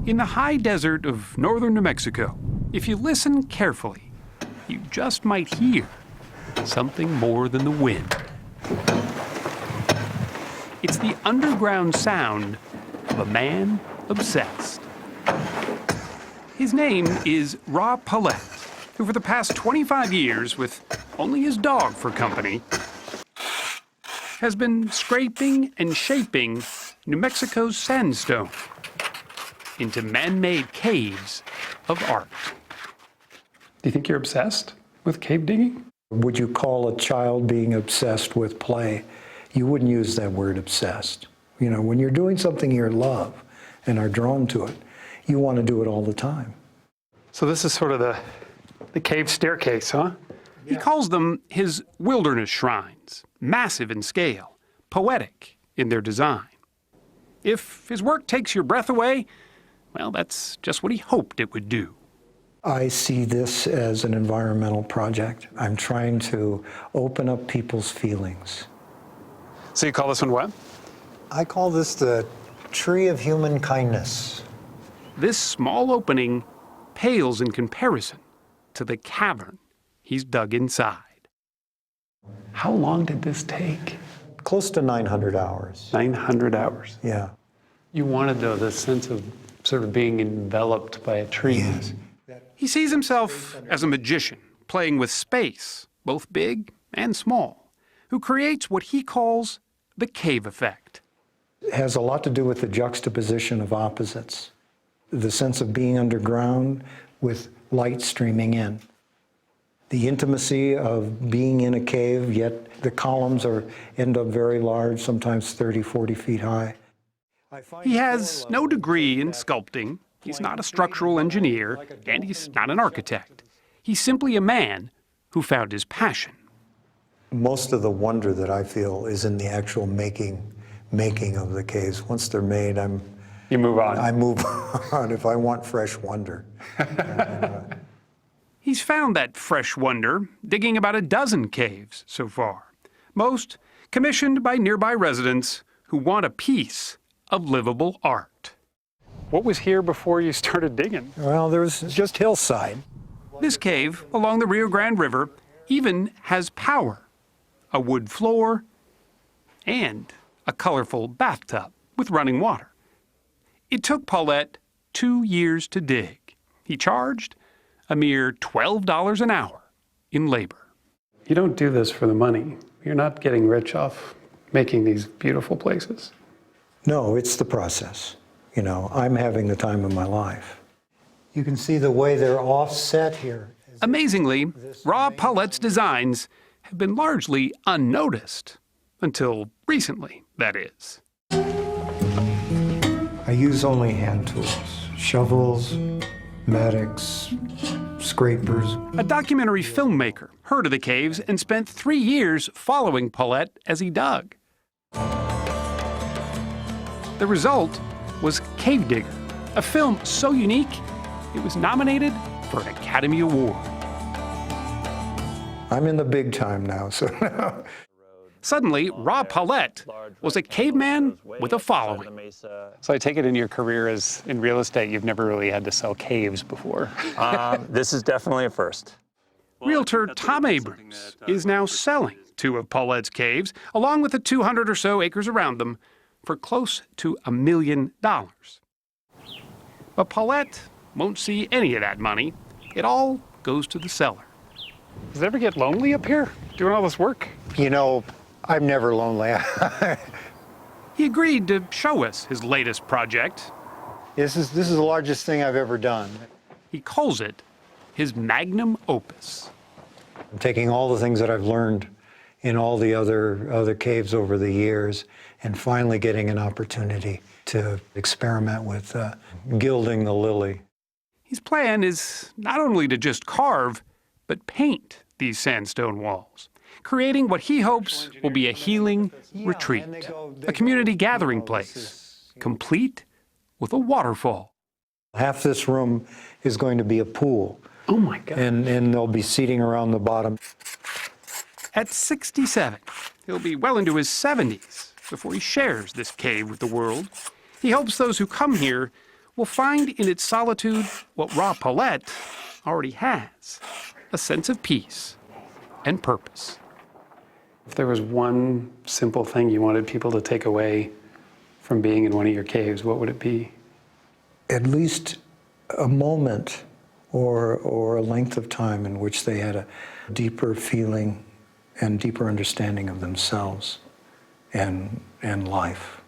In the high desert of northern New Mexico, if you listen carefully, you just might hear something more than the wind. It's the underground sound of a man obsessed. His name is Ra Paulette, who for the past 25 years, with only his dog for company, has been scraping and shaping New Mexico's sandstone into man-made caves of art. Do you think you're obsessed with cave digging? Would you call a child being obsessed with play? You wouldn't use that word obsessed. You know, when you're doing something you love and are drawn to it, you want to do it all the time. So this is sort of the cave staircase, huh? Yeah. He calls them his wilderness shrines, massive in scale, poetic in their design. If his work takes your breath away, well, that's just what he hoped it would do. I see this as an environmental project. I'm trying to open up people's feelings. So you call this one what? I call this the tree of human kindness. This small opening pales in comparison to the cavern he's dug inside. How long did this take? Close to 900 hours. 900 hours? Yeah. You wanted, though, the sense of sort of being enveloped by a tree. Yes. He sees himself as a magician, playing with space, both big and small, who creates what he calls the cave effect. It has a lot to do with the juxtaposition of opposites. The sense of being underground with light streaming in. The intimacy of being in a cave, yet the columns end up very large, sometimes 30, 40 feet high. He has no degree in sculpting. He's not a structural engineer, and he's not an architect. He's simply a man who found his passion. Most of the wonder that I feel is in the actual making of the caves. Once they're made, You move on. I move on if I want fresh wonder. He's found that fresh wonder digging about a dozen caves so far, most commissioned by nearby residents who want a piece of livable art. What was here before you started digging? Well, there was just hillside. This cave along the Rio Grande River even has power, a wood floor, and a colorful bathtub with running water. It took Paulette 2 years to dig. He charged a mere $12 an hour in labor. You don't do this for the money. You're not getting rich off making these beautiful places. No, it's the process. You know, I'm having the time of my life. You can see the way they're offset here. Amazingly, Ra Paulette's designs have been largely unnoticed. Until recently, that is. I use only hand tools, shovels, mattocks, scrapers. A documentary filmmaker heard of the caves and spent 3 years following Paulette as he dug. The result was Cave Digger, a film so unique it was nominated for an Academy Award. I'm in the big time now, so now. Suddenly, Ra Paulette was a caveman with a following. So I take it in your career as in real estate, you've never really had to sell caves before. This is definitely a first. Realtor Tom Abrams is now selling 2 of Paulette's caves, along with the 200 or so acres around them, for close to $1 million. But Paulette won't see any of that money. It all goes to the seller. Does it ever get lonely up here, doing all this work? You know, I'm never lonely. He agreed to show us his latest project. This is the largest thing I've ever done. He calls it his magnum opus. I'm taking all the things that I've learned in all the other caves over the years and finally getting an opportunity to experiment with gilding the lily. His plan is not only to just carve, but paint these sandstone walls, creating what he hopes will be a healing retreat, a community gathering place, complete with a waterfall. Half this room is going to be a pool. Oh my God. And they'll be seating around the bottom. At 67, he'll be well into his 70s before he shares this cave with the world. He hopes those who come here will find in its solitude what Ra Palet already has, a sense of peace and purpose. If there was one simple thing you wanted people to take away from being in one of your caves, what would it be? At least a moment or a length of time in which they had a deeper feeling and deeper understanding of themselves and life.